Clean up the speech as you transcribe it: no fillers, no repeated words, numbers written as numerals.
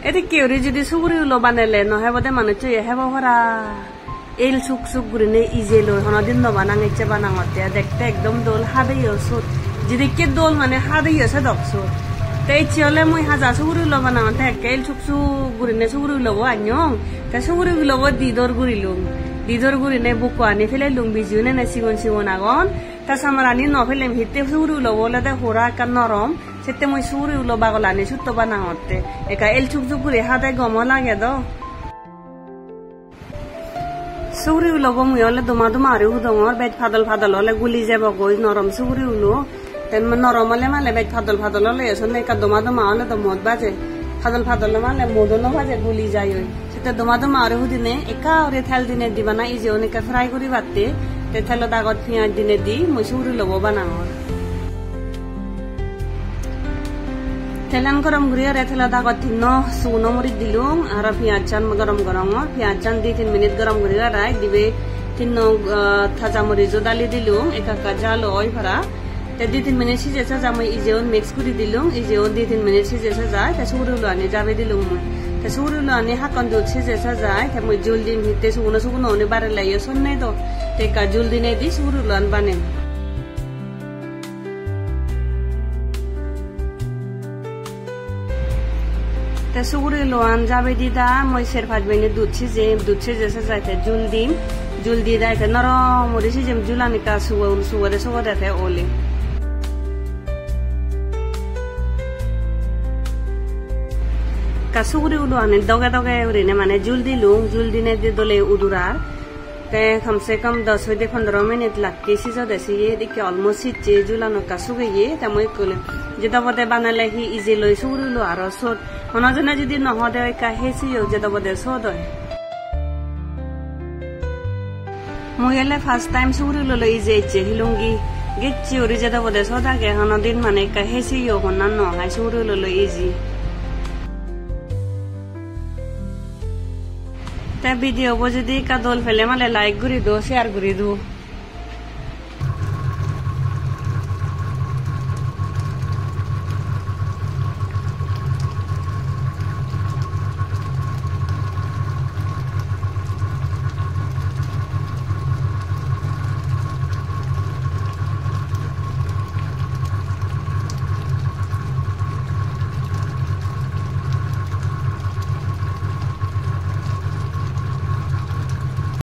এদিকে ওরে যদি সুগুরি উলো বানালে নহয় বদে মানুষ হেব ভরা এল সুক সুক গুরিনে ইজে লো হনদিন নবানাং ইচ্ছে বানাঙতে দেখতে একদম দোল হাদেই ওষুধ যেদিকে দোল মানে হাদেই আছে দকসুর তাই চিয়লে মই হাজা সুগুরি উলো বানাঙতে এল সুক সুক গুরিনে সুগুরি উলো আনিয়ং তা সুগুরি উলো দিদর গুরিলুম দিদর গুরিনে বুকো আনি ফেলে লুং বিজিউনে না সিগন সিগন আগন তা সামারানি নফেলে হিতে সুগুরি উলো বলে হোরা কান নরম সেতে মই সুগুরি উলো বাগলানি সুত্ত বানাঙতে একা এল সুক সুক গুরি হাদে গম লাগে দ সুগুরি উলো মই হলে দুমা দুমা আরে হুদঙর বেদ ফাদল ফাদল হলে গুলি যাব গই নরম সুগুরি উলো তেন নরম হলে মালে বেদ ফাদল ফাদল হলে এসন একা দুমা দুমা হলে তো মদ বাজে ফাদল ফাদল মালে মদনো বাজে গুলি যায় ওই সেটা দুমা দুমা আরে হুদিনে একা ওরে থেল দিনে দিবানা ইজে অনেকা ফ্রাই করি বাতে তে থেল দাগত পিঁয়াজ দিনে দি মই সুগুরি লব বানাঙর তেলান গরম করি আর থেল দাগত তিন সুনো মরি দিলুম আর পিঁয়াজ চান গরম গরম পিঁয়াজ চান 2-3 মিনিট গরম করি রাই দিবে 3 থাজা মরিচ ডালি দিলুম একা জাল ওই ভরা তে 2-3 মিনিট সিজেছে যা মই ইজেও মিক্স করি দিলুম ইজেও 2-3 মিনিট সিজেছে যায় তে সুগুরি উলো আনি যাবে দিলুম মই তে সুগুরি উলো আনি হাকন দুধ সিজেছে যায় তে মই জল দিন হিতে সুগুনো সুগুনো অনে বারে লাইয়ে সন্নে তো তে কা জল দিনে দি সুগুরি উলো আন বানে তে সুগুরি উলো আন যাবে দিদা মই সের ভাজবেনে দুধ সিজেছে যায় তে জল দি দেয় তে নরম মরি সিজেম জুলানি কা সুগদে তে ওলে সুগুরি উলো আনে দগে দগে উড়িনে মানে জুল দিনে দি দলে উদুরার তে কমসে কম 10-15 মিনিট লাগকে সিজা দেছে এদিকে অলমোস্ট সিজে জুলানো কাসুগে তে মই কলে যেটা বদে বানালে হি ইজি লই সুগুরি উলো আর সদ হনজনা যদি নহদে কা হেসিও যেটা বদে সদ হয় মই এলে ফার্স্ট টাইম সুগুরি উলো লই ইজে হিলুঙ্গি গেচ্ছি ওরি যেটা বদে সদাগে হনদিন মানে কা হেসিও হনন নহাই সুগুরি উলো লই ইজি তে ভিডিও যদি কা দল ফেলে মালে লাইক করি দো শেয়ার করি দো।